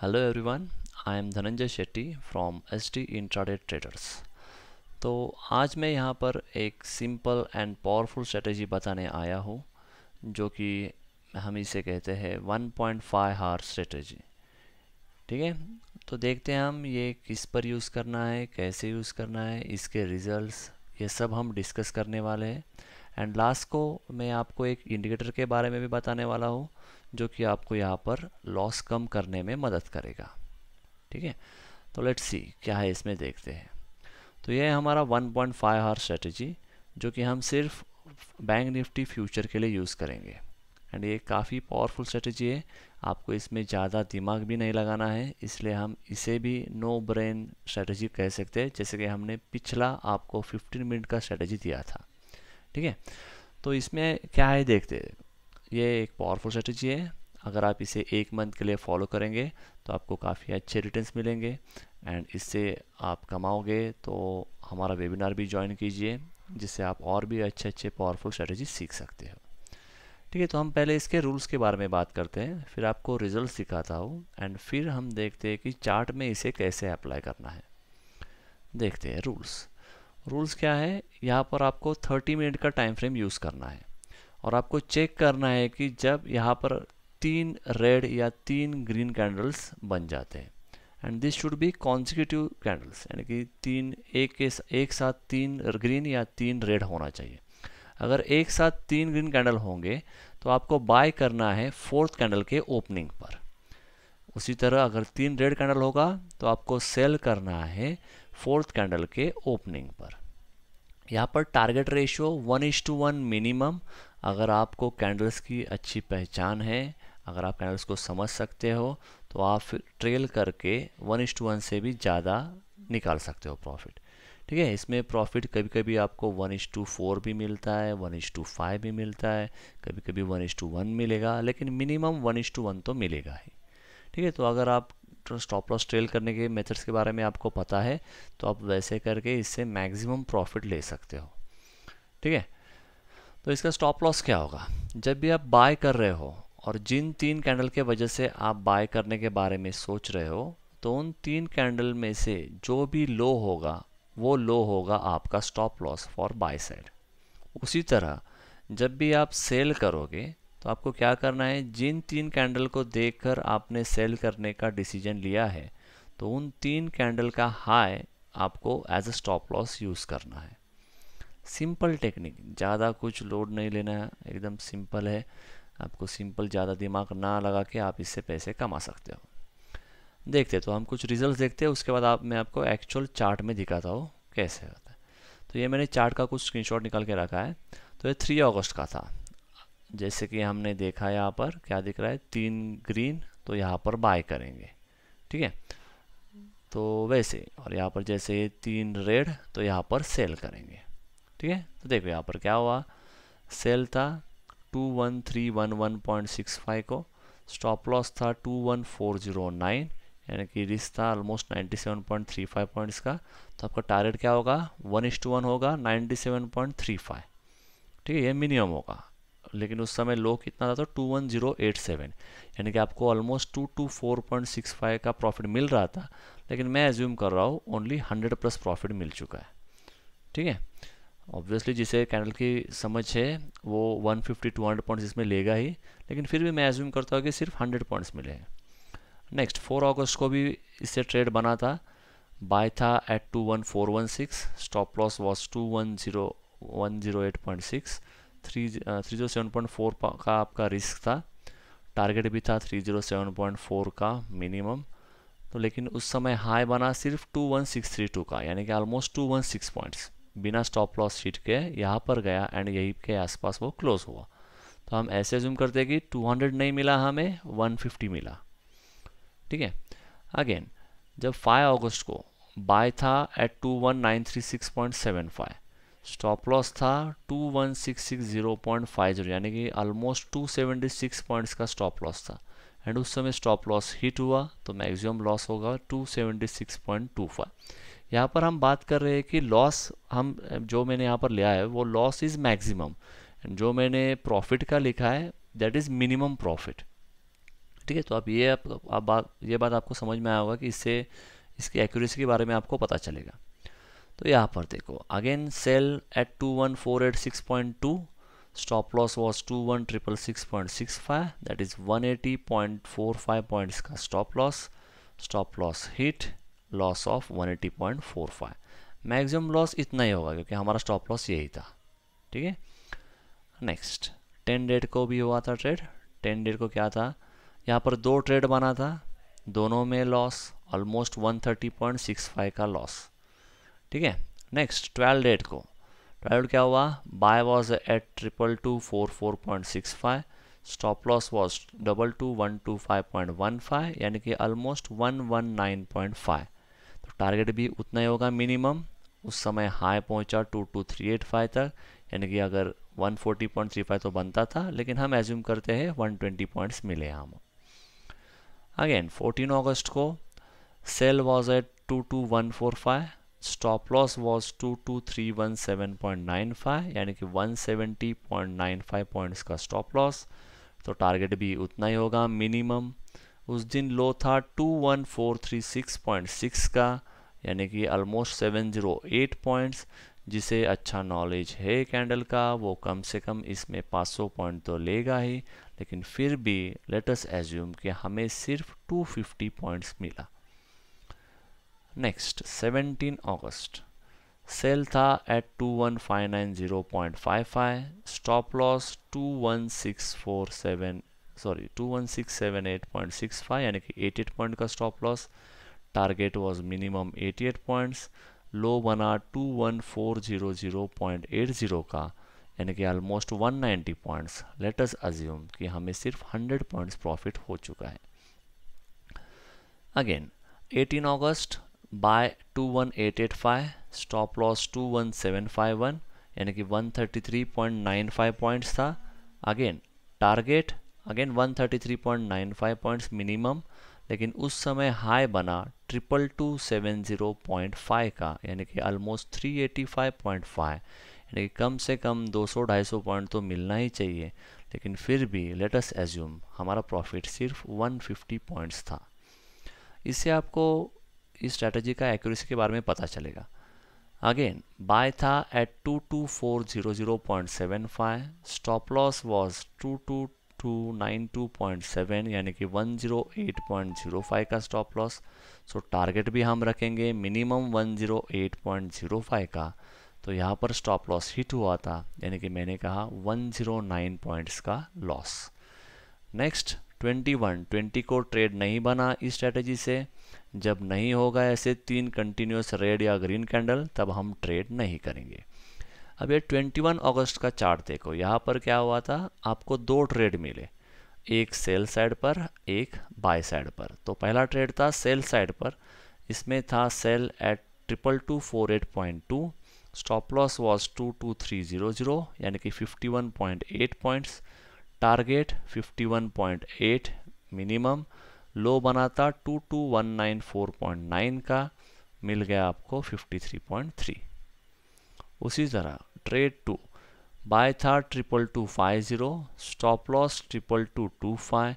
Hello everyone, I am Dhananjay Shetty from ST intraday traders. तो आज मैं यहाँ पर एक सिंपल एंड पावरफुल स्ट्रेटेजी बताने आया हूँ जो कि हम इसे कहते हैं 1.5 हावर स्ट्रेटेजी। ठीक है, तो देखते हैं हम ये किस पर यूज़ करना है, कैसे यूज़ करना है, इसके रिजल्ट्स, ये सब हम डिस्कस करने वाले हैं। एंड लास्ट को मैं आपको एक इंडिकेटर के बारे में भी बताने वाला हूँ जो कि आपको यहाँ पर लॉस कम करने में मदद करेगा। ठीक है, तो लेट्स सी क्या है इसमें, देखते हैं। तो ये है हमारा 1.5 हावर स्ट्रेटजी जो कि हम सिर्फ बैंक निफ्टी फ्यूचर के लिए यूज़ करेंगे। एंड ये काफ़ी पावरफुल स्ट्रेटजी है, आपको इसमें ज़्यादा दिमाग भी नहीं लगाना है, इसलिए हम इसे भी नो ब्रेन स्ट्रेटजी कह सकते हैं, जैसे कि हमने पिछला आपको 15 मिनट का स्ट्रेटजी दिया था। ठीक है, तो इसमें क्या है देखते हैं। ये एक पावरफुल स्ट्रेटजी है, अगर आप इसे 1 मंथ के लिए फॉलो करेंगे तो आपको काफ़ी अच्छे रिटर्न्स मिलेंगे एंड इससे आप कमाओगे। तो हमारा वेबिनार भी ज्वाइन कीजिए जिससे आप और भी अच्छे अच्छे पावरफुल स्ट्रेटजी सीख सकते हो। ठीक है, तो हम पहले इसके रूल्स के बारे में बात करते हैं, फिर आपको रिजल्ट्स दिखाता हूँ एंड फिर हम देखते हैं कि चार्ट में इसे कैसे अप्लाई करना है। देखते हैं रूल्स। रूल्स क्या है, यहाँ पर आपको 30 मिनट का टाइम फ्रेम यूज़ करना है और आपको चेक करना है कि जब यहाँ पर 3 रेड या 3 ग्रीन कैंडल्स बन जाते हैं and this should be consecutive candles, यानी कि एक साथ 3 ग्रीन या 3 रेड होना चाहिए। अगर एक साथ 3 ग्रीन कैंडल होंगे तो आपको बाय करना है 4th कैंडल के ओपनिंग पर। उसी तरह अगर 3 रेड कैंडल होगा तो आपको सेल करना है 4th कैंडल के ओपनिंग पर। यहाँ पर टारगेट रेशियो 1:1 मिनिमम। अगर आपको कैंडल्स की अच्छी पहचान है, अगर आप कैंडल्स को समझ सकते हो तो आप फिर ट्रेल करके 1:1 से भी ज़्यादा निकाल सकते हो प्रॉफिट। ठीक है, इसमें प्रॉफिट कभी कभी आपको 1:4 भी मिलता है, 1:5 भी मिलता है, कभी कभी 1:1 मिलेगा, लेकिन मिनिमम 1:1 तो मिलेगा ही। ठीक है, तो अगर आप स्टॉप लॉस ट्रेल करने के मेथड्स के बारे में आपको पता है तो आप वैसे करके इससे मैक्सिमम प्रॉफिट ले सकते हो। ठीक है, तो इसका स्टॉप लॉस क्या होगा, जब भी आप बाय कर रहे हो और जिन 3 कैंडल के वजह से आप बाय करने के बारे में सोच रहे हो तो उन 3 कैंडल में से जो भी लो होगा वो लो होगा आपका stop loss for by side. उसी तरह जब भी आप सेल करोगे तो आपको क्या करना है, जिन 3 कैंडल को देखकर आपने सेल करने का डिसीजन लिया है तो उन 3 कैंडल का हाई आपको as a stop loss use करना है। सिंपल टेक्निक, ज़्यादा कुछ लोड नहीं लेना है, एकदम सिंपल है। आपको सिंपल, ज़्यादा दिमाग ना लगा के आप इससे पैसे कमा सकते हो। देखते तो हम कुछ रिजल्ट्स देखते हैं, उसके बाद मैं आपको एक्चुअल चार्ट में दिखाता हूँ कैसे होता है। तो ये मैंने चार्ट का कुछ स्क्रीनशॉट निकाल के रखा है। तो ये 3 अगस्त का था, जैसे कि हमने देखा यहाँ पर क्या दिख रहा है, 3 ग्रीन, तो यहाँ पर बाय करेंगे। ठीक है, तो वैसे, और यहाँ पर जैसे 3 रेड तो यहाँ पर सेल करेंगे। ठीक है, तो देखो यहाँ पर क्या हुआ, सेल था 21311.65 को, स्टॉप लॉस था 21409, यानी कि रिस्क था ऑलमोस्ट 97.35 पॉइंट्स का। तो आपका टारगेट क्या होगा, 1:1 होगा 97.35। ठीक है, ये मिनिमम होगा, लेकिन उस समय लो कितना था, तो 21087, यानी कि आपको ऑलमोस्ट 224.65 का प्रॉफिट मिल रहा था, लेकिन मैं एज्यूम कर रहा हूँ ओनली 100+ प्रॉफिट मिल चुका है। ठीक है, ऑब्वियसली जिसे कैंडल की समझ है वो 150-200 पॉइंट्स इसमें लेगा ही, लेकिन फिर भी मैं एज्यूम करता हूँ कि सिर्फ 100 पॉइंट्स मिले हैं। नेक्स्ट 4 अगस्त को भी इससे ट्रेड बना था, बाय था एट 21416, स्टॉप लॉस वॉज 210,108.6, 307.4 का आपका रिस्क था, टारगेट भी था 307.4 का मिनिमम। तो लेकिन उस समय हाई बना सिर्फ 21632 का, यानी कि ऑलमोस्ट 216 पॉइंट्स, बिना स्टॉप लॉस शीट के यहाँ पर गया एंड यही के आसपास वो क्लोज हुआ। तो हम ऐसे जूम करते हैं कि 200 नहीं मिला, हमें 150 मिला। ठीक है, अगेन जब 5 अगस्त को बाय था एट 21936.75, स्टॉप लॉस था 21660.50, यानी कि ऑलमोस्ट 276 पॉइंट्स का स्टॉप लॉस था, एंड उस समय स्टॉप लॉस हिट हुआ तो मैक्सिमम लॉस होगा 276.25। यहाँ पर हम बात कर रहे हैं कि लॉस, हम जो मैंने यहाँ पर लिया है वो लॉस इज़ मैक्सिमम, जो मैंने प्रॉफिट का लिखा है दैट इज़ मिनिमम प्रॉफिट। ठीक है, तो आप ये बात आपको समझ में आया होगा कि इससे इसकी एक्यूरेसी के बारे में आपको पता चलेगा। तो यहाँ पर देखो, again sell at 21486.2, stop loss was 21666.65, that is 180.45 points का stop loss hit, loss of 180.45। Maximum loss इतना ही होगा क्योंकि हमारा स्टॉप लॉस यही था। ठीक है, नेक्स्ट 10 डेट को भी हुआ था ट्रेड। 10 डेट को क्या था, यहाँ पर 2 ट्रेड बना था, दोनों में लॉस ऑलमोस्ट 130.65 का लॉस। ठीक है, नेक्स्ट 12 डेट को, 12 क्या हुआ, buy was at 22244.65, stop loss was 22125.15, यानी कि ऑलमोस्ट 119.5। तो टारगेट भी उतना ही होगा मिनिमम। उस समय हाई पहुंचा 22385 तक, यानी कि अगर 140.35 तो बनता था, लेकिन हम एज्यूम करते हैं 120 पॉइंट्स मिले हम। अगेन 14 अगस्त को sell was at 22145, stop loss was 22317.95, यानी कि 170.95 पॉइंट्स का स्टॉप लॉस। तो टारगेट भी उतना ही होगा मिनिमम। उस दिन लो था 21436.6 का, यानी कि ऑलमोस्ट 708 पॉइंट्स। जिसे अच्छा नॉलेज है कैंडल का, वो कम से कम इसमें 500 पॉइंट तो लेगा ही, लेकिन फिर भी लेट अस एज्यूम कि हमें सिर्फ 250 पॉइंट्स मिला। नेक्स्ट 17 अगस्त, सेल था एट 21590.55, स्टॉप लॉस 21678.65, यानी कि 88 पॉइंट का stop loss. Target was minimum 88 points. Low बना 21400.80 का, यानी कि almost 190 points. Let us assume कि हमें सिर्फ 100 पॉइंट्स प्रॉफिट हो चुका है। अगेन 18 अगस्त, बाय 21885, स्टॉप लॉस 21751, यानी कि 133.95 पॉइंट्स था। अगेन टारगेट 133.95 पॉइंट्स मिनिमम, लेकिन उस समय हाई बना 22270.5 का, यानी कि ऑलमोस्ट 385.5, यानी कि कम से कम 200-250 पॉइंट तो मिलना ही चाहिए। लेकिन फिर भी लेट अस एज्यूम हमारा प्रॉफिट सिर्फ 150 पॉइंट्स था। इससे आपको इस स्ट्रैटेजी का एक्यूरेसी के बारे में पता चलेगा। अगेन बाय था एट 22400.75, स्टॉप लॉस वॉज 22292.7, यानी कि 108.05 का स्टॉप लॉस। सो टारगेट भी हम रखेंगे मिनिमम 108.05 का। तो यहाँ पर स्टॉप लॉस हिट हुआ था, यानी कि मैंने कहा 109 पॉइंट्स का लॉस। नेक्स्ट 20 को ट्रेड नहीं बना इस स्ट्रैटेजी से। जब नहीं होगा ऐसे 3 कंटिन्यूस रेड या ग्रीन कैंडल, तब हम ट्रेड नहीं करेंगे। अब ये 21 अगस्त का चार्ट देखो, यहाँ पर क्या हुआ था, आपको 2 ट्रेड मिले, एक सेल साइड पर, एक बाय साइड पर। तो पहला ट्रेड था सेल साइड पर, इसमें था sell at 22248.2, stop loss was 22300, यानी कि 51.8 पॉइंट्स। Target 51.8 minimum. लो बना था 22194.9 का, मिल गया आपको 53.3। उसी तरह ट्रेड 2, बाय था 22250, स्टॉप लॉस 22225,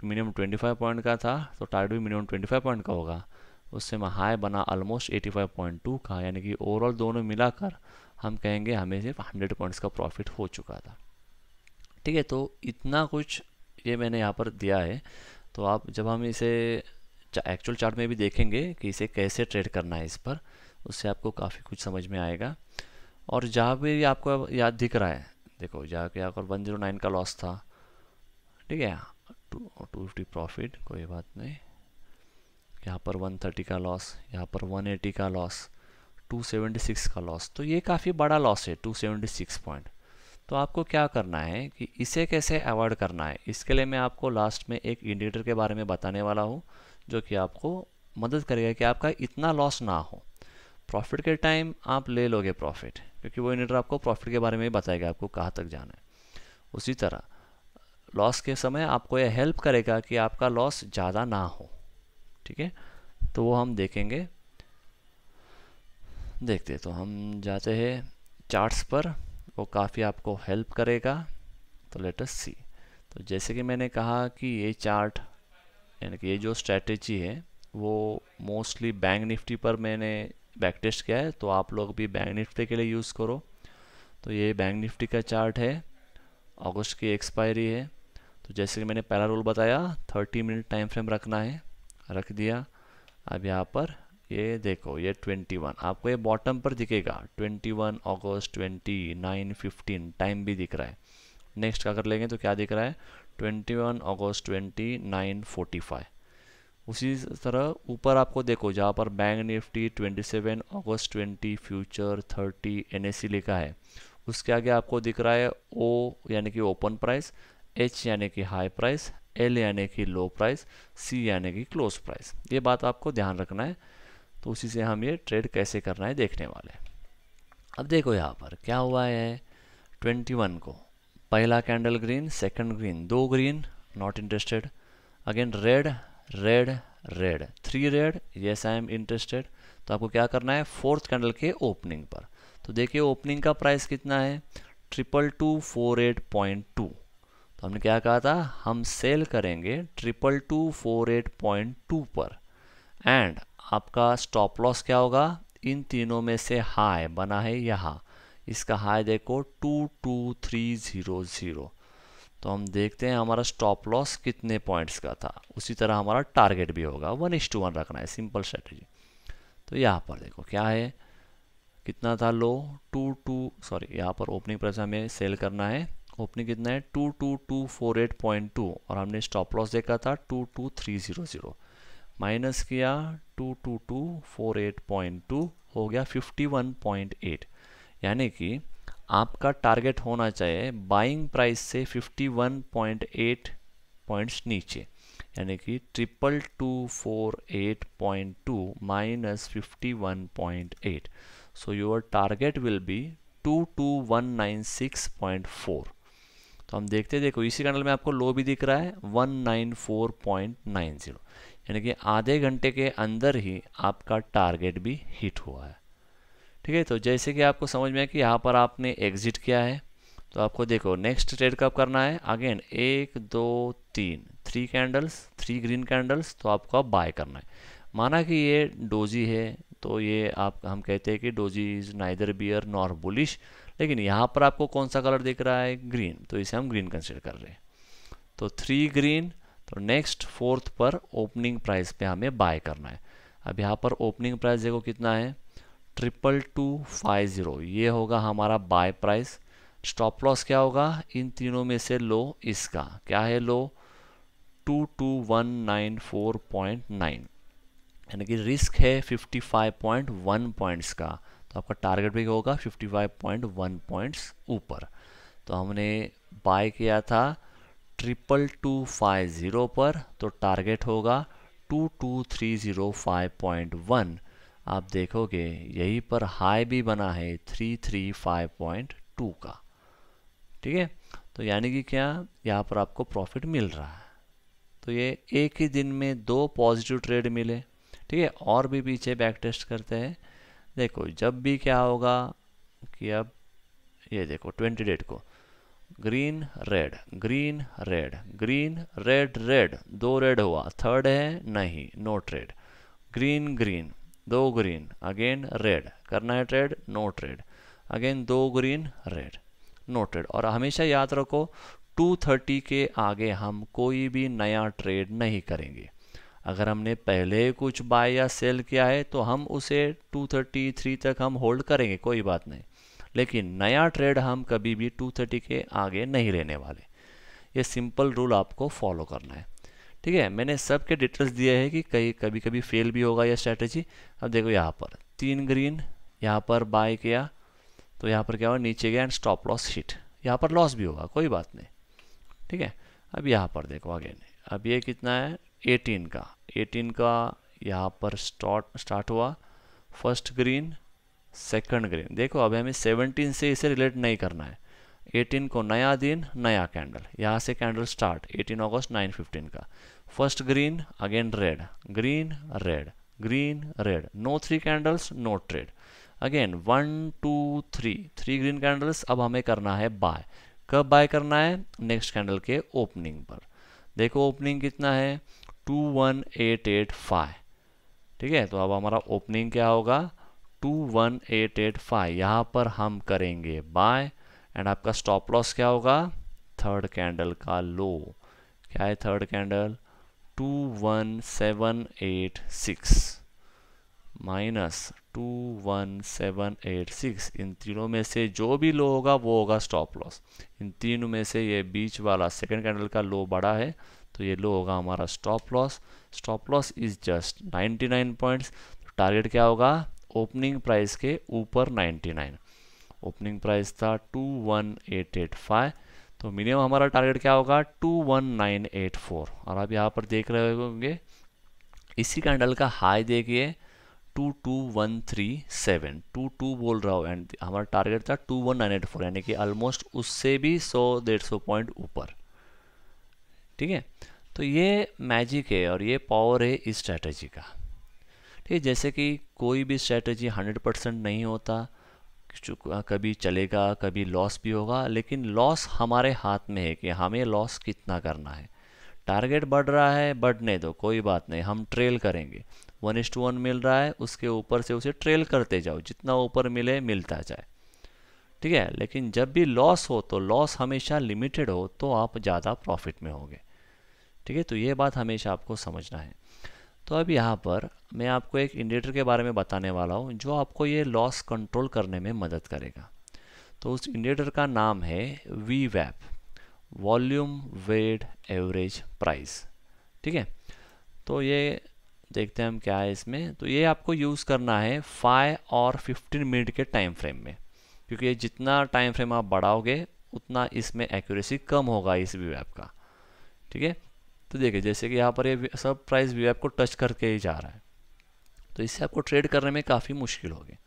मिनिमम 25 पॉइंट का था, तो टारगेट भी मिनिमम 25 पॉइंट का होगा। उससे में हाई बना ऑलमोस्ट 85.2 का, यानी कि ओवरऑल दोनों मिलाकर हम कहेंगे हमें सिर्फ 100 पॉइंट्स का प्रॉफिट हो चुका था। ठीक है, तो इतना कुछ ये मैंने यहाँ पर दिया है। तो आप जब हम इसे एक्चुअल चार्ट में भी देखेंगे कि इसे कैसे ट्रेड करना है इस पर, उससे आपको काफ़ी कुछ समझ में आएगा। और जहाँ भी आपको याद दिख रहा है, देखो जहाँ पे यहाँ पर 109 का लॉस था, ठीक है, 250 प्रॉफिट, कोई बात नहीं। यहाँ पर 130 का लॉस, यहाँ पर 180 का लॉस, 276 का लॉस। तो ये काफ़ी बड़ा लॉस है, 276 पॉइंट। तो आपको क्या करना है कि इसे कैसे अवॉइड करना है, इसके लिए मैं आपको लास्ट में एक इंडिकेटर के बारे में बताने वाला हूँ, जो कि आपको मदद करेगा कि आपका इतना लॉस ना हो। प्रॉफिट के टाइम आप ले लोगे प्रॉफिट, क्योंकि वो इंडिकेटर आपको प्रॉफिट के बारे में ही बताएगा आपको कहाँ तक जाना है। उसी तरह लॉस के समय आपको यह हेल्प करेगा कि आपका लॉस ज़्यादा ना हो। ठीक है, तो वो हम देखेंगे। देखते तो हम जाते हैं चार्ट्स पर, वो काफ़ी आपको हेल्प करेगा। तो लेट अस सी। तो जैसे कि मैंने कहा कि ये चार्ट यानी कि ये जो स्ट्रैटेजी है वो मोस्टली बैंक निफ्टी पर मैंने बैक टेस्ट किया है, तो आप लोग भी बैंक निफ्टी के लिए यूज़ करो। तो ये बैंक निफ्टी का चार्ट है, अगस्त की एक्सपायरी है। तो जैसे कि मैंने पहला रूल बताया 30 मिनट टाइम फ्रेम रखना है, रख दिया। अब यहाँ पर ये देखो ये 21 आपको ये बॉटम पर दिखेगा, 21 अगस्त 29:15 टाइम भी दिख रहा है। नेक्स्ट का कर लेंगे तो क्या दिख रहा है, 21 अगस्त 29:45। उसी तरह ऊपर आपको देखो जहाँ पर बैंक निफ्टी 27 अगस्त 20 फ्यूचर 30 NSE लिखा है, उसके आगे आपको दिख रहा है ओ यानी कि ओपन प्राइस, एच यानी कि हाई प्राइस, एल यानी कि लो प्राइस, सी यानी कि क्लोज प्राइस। ये बात आपको ध्यान रखना है। तो उसी से हम ये ट्रेड कैसे करना है देखने वाले। अब देखो यहाँ पर क्या हुआ है, 21 को पहला कैंडल ग्रीन, सेकंड ग्रीन, दो green, not interested. Again red red red, 3 red, yes I am interested. तो आपको क्या करना है, फोर्थ कैंडल के ओपनिंग पर। तो देखिए ओपनिंग का प्राइस कितना है, 2248.2। तो हमने क्या कहा था, हम सेल करेंगे 2248.2 पर। एंड आपका स्टॉप लॉस क्या होगा, इन तीनों में से हाई बना है यहाँ, इसका हाई देखो 22300। तो हम देखते हैं हमारा स्टॉप लॉस कितने पॉइंट्स का था, उसी तरह हमारा टारगेट भी होगा, 1:1 रखना है, सिंपल स्ट्रेटेजी। तो यहाँ पर देखो क्या है, कितना था लो, यहाँ पर ओपनिंग प्राइस हमें सेल करना है, ओपनिंग कितना है 22248.2 और हमने स्टॉप लॉस देखा था 22300, माइनस किया 22248.2 हो गया 51.8। यानी कि आपका टारगेट होना चाहिए बाइंग प्राइस से 51.8 पॉइंट्स नीचे, यानी कि 2248.2 minus 51.8। So your target will be 22196.4। तो हम देखते देखो इसी कैंडल में आपको लो भी दिख रहा है 194.90, यानी कि आधे घंटे के अंदर ही आपका टारगेट भी हिट हुआ है। ठीक है, तो जैसे कि आपको समझ में आया कि यहाँ पर आपने एग्जिट किया है, तो आपको देखो नेक्स्ट ट्रेड कब करना है, अगेन 1 2 3 3 कैंडल्स, 3 ग्रीन कैंडल्स, तो आपको अब बाय करना है। माना कि ये डोजी है, तो ये हम कहते हैं कि doji is neither bear nor bullish, लेकिन यहाँ पर आपको कौन सा कलर दिख रहा है, ग्रीन, तो इसे हम ग्रीन कंसिडर कर रहे हैं। तो 3 ग्रीन, तो नेक्स्ट फोर्थ पर ओपनिंग प्राइस पे हमें बाय करना है। अब यहाँ पर ओपनिंग प्राइस देखो कितना है, 2250, ये होगा हमारा बाय प्राइस। स्टॉप लॉस क्या होगा, इन तीनों में से लो इसका क्या है, लो 22194.9, यानी कि रिस्क है 55.1 पॉइंट्स का। तो आपका टारगेट भी होगा 55.1 पॉइंट्स ऊपर। तो हमने बाय किया था 22250 पर, तो टारगेट होगा 22305.1। आप देखोगे यहीं पर हाई भी बना है 335.2 का। ठीक है, तो यानी कि क्या, यहाँ पर आपको प्रॉफिट मिल रहा है। तो ये एक ही दिन में 2 पॉजिटिव ट्रेड मिले। ठीक है, और भी पीछे बैक टेस्ट करते हैं। देखो जब भी क्या होगा कि अब ये देखो 20 डेट को green red green red green red red, 2 red हुआ, थर्ड है नहीं, no trade. Green green, 2 green, again red, करना है trade, no trade, again 2 green red, no trade. और हमेशा याद रखो 230 के आगे हम कोई भी नया ट्रेड नहीं करेंगे। अगर हमने पहले कुछ बाय या सेल किया है तो हम उसे 233 तक हम होल्ड करेंगे, कोई बात नहीं, लेकिन नया ट्रेड हम कभी भी 230 के आगे नहीं लेने वाले। ये सिंपल रूल आपको फॉलो करना है। ठीक है, मैंने सब के डिटेल्स दिए हैं कि कभी कभी फेल भी होगा यह स्ट्रैटेजी। अब देखो यहाँ पर 3 ग्रीन, यहाँ पर बाय किया, तो यहाँ पर क्या हुआ, नीचे गया एंड स्टॉप लॉस हिट, यहाँ पर लॉस भी होगा, कोई बात नहीं। ठीक है, अब यहाँ पर देखो अगेन, अब ये कितना है 18 का यहाँ पर स्टार्ट हुआ, फर्स्ट ग्रीन सेकंड ग्रीन। देखो अब हमें 17 से इसे रिलेट नहीं करना है, 18 को नया दिन नया कैंडल, यहाँ से कैंडल स्टार्ट 18 अगस्त 9:15 का, first green, again red green red green red, no 3 candles, no trade. Again 1 2 3 3 green candles, अब हमें करना है बाय कब बाय करना है? नेक्स्ट कैंडल के ओपनिंग पर। देखो ओपनिंग कितना है, 21885। ठीक है, तो अब हमारा ओपनिंग क्या होगा, 21885। यहाँ पर हम करेंगे बाय एंड आपका स्टॉप लॉस क्या होगा, थर्ड कैंडल का लो। क्या है थर्ड कैंडल, 21786 माइनस 21786। इन तीनों में से जो भी लो होगा वो होगा स्टॉप लॉस। इन तीनों में से ये बीच वाला सेकंड कैंडल का लो बड़ा है, तो ये लो होगा हमारा stop loss. Stop loss is just 99 points. Target क्या होगा, ओपनिंग प्राइस के ऊपर 99। ओपनिंग प्राइस था 21885, तो मिनिमम हमारा टारगेट क्या होगा, 21984। और आप यहाँ पर देख रहे होंगे इसी कैंडल का हाई देखिए 22137, 22 बोल रहा हूँ, एंड हमारा टारगेट था 21984, यानी कि ऑलमोस्ट उससे भी 100-150 पॉइंट ऊपर। ठीक है, तो ये मैजिक है और ये पावर है इस स्ट्रैटेजी का। ठीक है, जैसे कि कोई भी स्ट्रैटेजी 100% नहीं होता, कभी चलेगा कभी लॉस भी होगा, लेकिन लॉस हमारे हाथ में है कि हमें लॉस कितना करना है। टारगेट बढ़ रहा है, बढ़ने दो, कोई बात नहीं, हम ट्रेल करेंगे। 1:1 मिल रहा है, उसके ऊपर से उसे ट्रेल करते जाओ, जितना ऊपर मिले मिलता जाए। ठीक है, लेकिन जब भी लॉस हो तो लॉस हमेशा लिमिटेड हो, तो आप ज़्यादा प्रॉफिट में होगे। ठीक है, तो ये बात हमेशा आपको समझना है। तो अब यहाँ पर मैं आपको एक इंडिकेटर के बारे में बताने वाला हूँ जो आपको ये लॉस कंट्रोल करने में मदद करेगा। तो उस इंडिकेटर का नाम है VWAP, volume weight average price. ठीक है, तो ये देखते हैं हम क्या है इसमें। तो ये आपको यूज़ करना है 5 और 15 मिनट के टाइम फ्रेम में, क्योंकि ये जितना टाइम फ्रेम आप बढ़ाओगे उतना इसमें एक्यूरेसी कम होगा इस VWAP का। ठीक है, तो देखिए जैसे कि यहाँ पर ये सब प्राइस VWAP को टच करके ही जा रहा है, तो इससे आपको ट्रेड करने में काफ़ी मुश्किल होगी।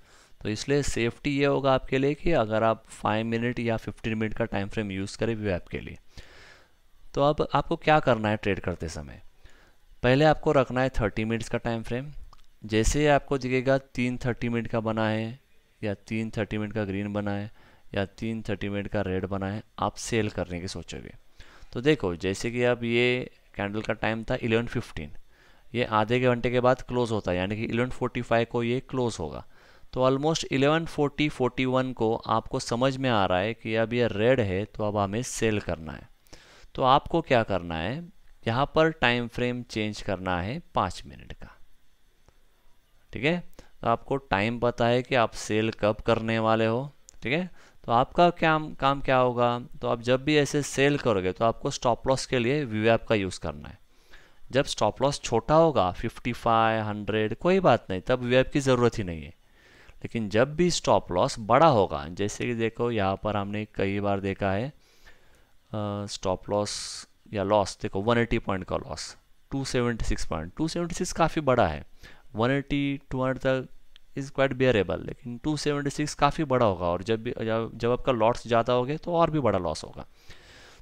तो इसलिए सेफ्टी ये होगा आपके लिए कि अगर आप 5 मिनट या 15 मिनट का टाइम फ्रेम यूज़ करें VWAP के लिए। तो अब आपको क्या करना है ट्रेड करते समय, पहले आपको रखना है 30 मिनट्स का टाइम फ्रेम। जैसे ही आपको दिखेगा 3 30 मिनट का बना है, या 3 30 मिनट का ग्रीन बना है, या 3 30 मिनट का रेड बना है, आप सेल करने की सोचोगे। तो देखो जैसे कि अब ये कैंडल का टाइम था 11:15, ये आधे घंटे के बाद क्लोज होता है, यानी कि 11:45 को ये क्लोज होगा। तो ऑलमोस्ट 11:40-41 को आपको समझ में आ रहा है कि अब ये रेड है, तो अब हमें सेल करना है। तो आपको क्या करना है, यहाँ पर टाइम फ्रेम चेंज करना है 5 मिनट का। ठीक है, तो आपको टाइम पता है कि आप सेल कब करने वाले हो। ठीक है, तो आपका काम क्या होगा, तो आप जब भी ऐसे सेल करोगे तो आपको स्टॉप लॉस के लिए VWAP का यूज़ करना है। जब स्टॉप लॉस छोटा होगा 55, 100, कोई बात नहीं, तब VWAP की ज़रूरत ही नहीं है। लेकिन जब भी स्टॉप लॉस बड़ा होगा, जैसे कि देखो यहाँ पर हमने कई बार देखा है स्टॉप लॉस या लॉस, देखो 180 पॉइंट का लॉस, 276 पॉइंट, 276 काफ़ी बड़ा है। 180 200 तक इज़ क्वाइट बियरेबल, लेकिन 276 काफ़ी बड़ा होगा, और जब आपका लॉस ज़्यादा हो गए तो और भी बड़ा लॉस होगा।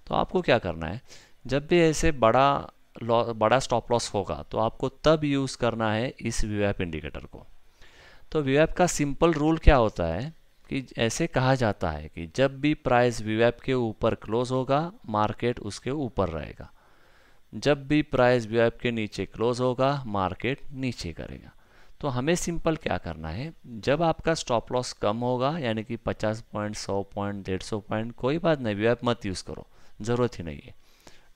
तो आपको क्या करना है, जब भी ऐसे बड़ा स्टॉप लॉस होगा तो आपको तब यूज़ करना है इस VWAP इंडिकेटर को। तो VWAP का सिंपल रूल क्या होता है कि ऐसे कहा जाता है कि जब भी प्राइस VWAP के ऊपर क्लोज होगा, मार्केट उसके ऊपर रहेगा। जब भी प्राइस VWAP के नीचे क्लोज होगा, मार्केट नीचे करेगा। तो हमें सिंपल क्या करना है, जब आपका स्टॉप लॉस कम होगा, यानी कि 50 पॉइंट, 100 पॉइंट, 150 पॉइंट, कोई बात नहीं, VWAP मत यूज़ करो, ज़रूरत ही नहीं है।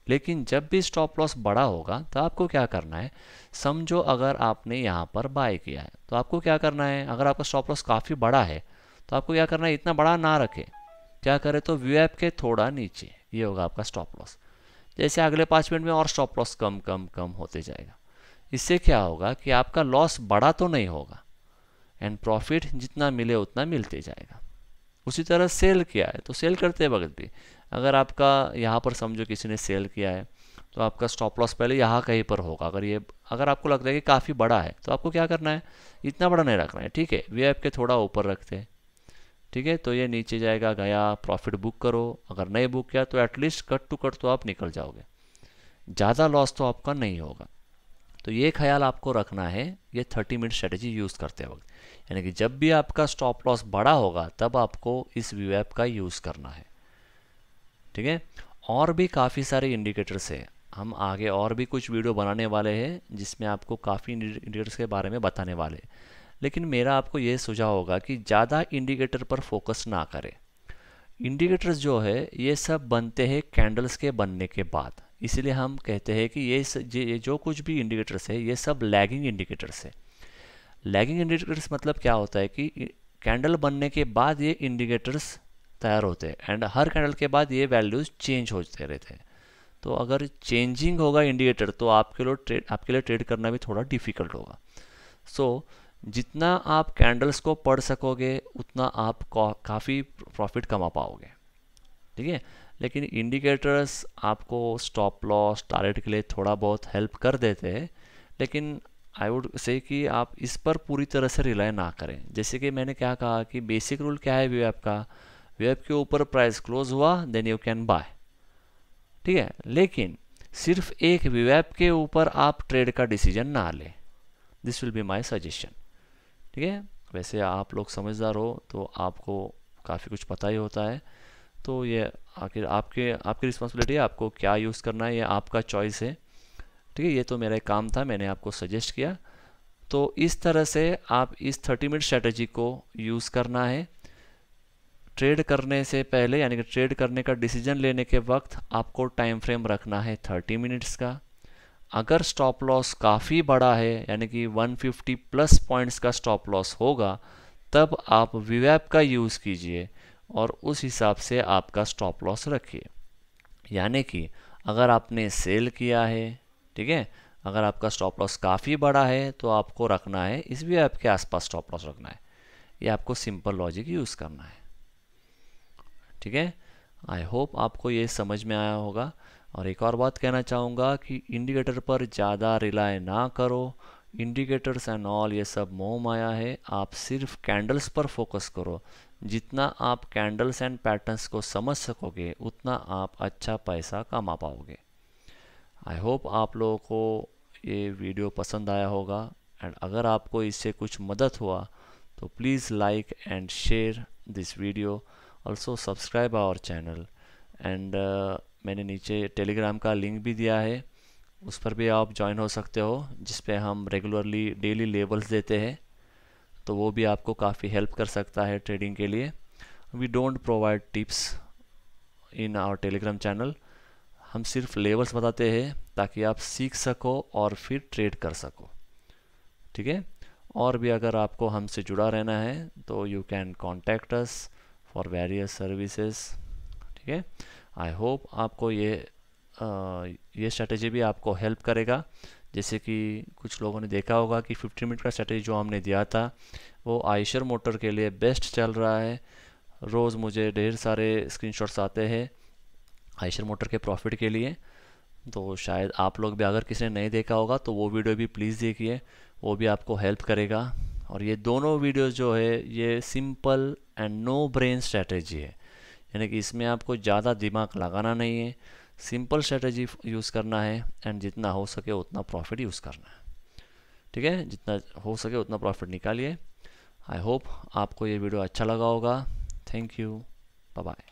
लेकिन जब भी स्टॉप लॉस बड़ा होगा तो आपको क्या करना है, समझो अगर आपने यहाँ पर बाय किया है, तो आपको क्या करना है, अगर आपका स्टॉप लॉस काफ़ी बड़ा है तो आपको क्या करना है, इतना बड़ा ना रखे, क्या करे, तो VWAP के थोड़ा नीचे, ये होगा आपका स्टॉप लॉस। जैसे अगले 5 मिनट में और स्टॉप लॉस कम कम कम होते जाएगा। इससे क्या होगा कि आपका लॉस बड़ा तो नहीं होगा, एंड प्रॉफिट जितना मिले उतना मिलते जाएगा। उसी तरह सेल किया है तो सेल करते वक्त भी अगर आपका यहाँ पर समझो किसी ने सेल किया है, तो आपका स्टॉप लॉस पहले यहाँ कहीं पर होगा। अगर आपको लगता है कि काफ़ी बड़ा है तो आपको क्या करना है, इतना बड़ा नहीं रखना है। ठीक है, VWAP के थोड़ा ऊपर रखते हैं। ठीक है, तो ये नीचे जाएगा, गया, प्रॉफिट बुक करो। अगर नहीं बुक किया तो एटलीस्ट कट टू कट तो आप निकल जाओगे, ज़्यादा लॉस तो आपका नहीं होगा। तो ये ख्याल आपको रखना है ये 30 मिनट स्ट्रेटेजी यूज़ करते वक्त, यानी कि जब भी आपका स्टॉप लॉस बड़ा होगा तब आपको इस VWAP का यूज़ करना है। ठीक है। और भी काफ़ी सारे इंडिकेटर्स है, हम आगे और भी कुछ वीडियो बनाने वाले हैं जिसमें आपको काफ़ी इंडिकेटर्स के बारे में बताने वाले हैं। लेकिन मेरा आपको ये सुझाव होगा कि ज़्यादा इंडिकेटर पर फोकस ना करें। इंडिकेटर्स जो है ये सब बनते हैं कैंडल्स के बनने के बाद, इसलिए हम कहते हैं कि ये जो कुछ भी इंडिकेटर्स है ये सब लैगिंग इंडिकेटर्स है। लैगिंग इंडिकेटर्स मतलब क्या होता है कि कैंडल बनने के बाद ये इंडिकेटर्स तैयार होते हैं एंड हर कैंडल के बाद ये वैल्यूज़ चेंज होते रहते हैं। तो अगर चेंजिंग होगा इंडिकेटर तो आपके लिए ट्रेड करना भी थोड़ा डिफिकल्ट होगा। सो जितना आप कैंडल्स को पढ़ सकोगे उतना आप काफ़ी प्रॉफिट कमा पाओगे, ठीक है। लेकिन इंडिकेटर्स आपको स्टॉप लॉस टारगेट के लिए थोड़ा बहुत हेल्प कर देते हैं, लेकिन आई वुड से कि आप इस पर पूरी तरह से रिलाय ना करें। जैसे कि मैंने क्या कहा कि बेसिक रूल क्या है वीएप का, वीएप के ऊपर प्राइस क्लोज हुआ देन यू कैन बाय, ठीक है। लेकिन सिर्फ एक वीएप के ऊपर आप ट्रेड का डिसीजन ना लें, this will be my suggestion, ठीक है। वैसे आप लोग समझदार हो तो आपको काफ़ी कुछ पता ही होता है, तो ये आखिर आपकी रिस्पॉन्सिबिलिटी है, आपको क्या यूज़ करना है ये आपका चॉइस है, ठीक है। ये तो मेरा एक काम था, मैंने आपको सजेस्ट किया। तो इस तरह से आप इस 30 मिनट स्ट्रेटजी को यूज़ करना है। ट्रेड करने से पहले यानी कि ट्रेड करने का डिसीजन लेने के वक्त आपको टाइम फ्रेम रखना है 30 मिनट्स का। अगर स्टॉप लॉस काफ़ी बड़ा है यानी कि 150 प्लस पॉइंट्स का स्टॉप लॉस होगा तब आप वीवैप का यूज़ कीजिए और उस हिसाब से आपका स्टॉप लॉस रखिए। यानी कि अगर आपने सेल किया है, ठीक है, अगर आपका स्टॉप लॉस काफ़ी बड़ा है तो आपको रखना है इस वीवैप के आसपास स्टॉप लॉस रखना है। ये आपको सिंपल लॉजिक यूज़ करना है, ठीक है। आई होप आपको ये समझ में आया होगा। और एक और बात कहना चाहूँगा कि इंडिकेटर पर ज़्यादा रिलाय ना करो, इंडिकेटर्स एंड ऑल ये सब मोह माया है, आप सिर्फ कैंडल्स पर फोकस करो। जितना आप कैंडल्स एंड पैटर्न्स को समझ सकोगे उतना आप अच्छा पैसा कमा पाओगे। आई होप आप लोगों को ये वीडियो पसंद आया होगा एंड अगर आपको इससे कुछ मदद हुआ तो please like and share this video, also subscribe our channel and मैंने नीचे टेलीग्राम का लिंक भी दिया है, उस पर भी आप ज्वाइन हो सकते हो, जिस पे हम रेगुलरली डेली लेवल्स देते हैं, तो वो भी आपको काफ़ी हेल्प कर सकता है ट्रेडिंग के लिए। We don't provide tips in our Telegram channel, हम सिर्फ लेवल्स बताते हैं ताकि आप सीख सको और फिर ट्रेड कर सको, ठीक है। और भी अगर आपको हमसे जुड़ा रहना है तो you can contact us for various services, ठीक है। आई होप आपको ये स्ट्रैटेजी भी आपको हेल्प करेगा। जैसे कि कुछ लोगों ने देखा होगा कि 15 मिनट का स्ट्रैटेजी जो हमने दिया था वो आयशर मोटर के लिए बेस्ट चल रहा है। रोज़ मुझे ढेर सारे स्क्रीनशॉट्स आते हैं आयशर मोटर के प्रॉफिट के लिए, तो शायद आप लोग भी अगर किसी ने नहीं देखा होगा तो वो वीडियो भी प्लीज़ देखिए, वो भी आपको हेल्प करेगा। और ये दोनों वीडियोस जो है ये simple and no brain strategy है, यानी कि इसमें आपको ज़्यादा दिमाग लगाना नहीं है, सिंपल स्ट्रैटेजी यूज़ करना है एंड जितना हो सके उतना प्रॉफिट यूज़ करना है, ठीक है। जितना हो सके उतना प्रॉफिट निकालिए। आई होप आपको ये वीडियो अच्छा लगा होगा। Thank you, bye bye.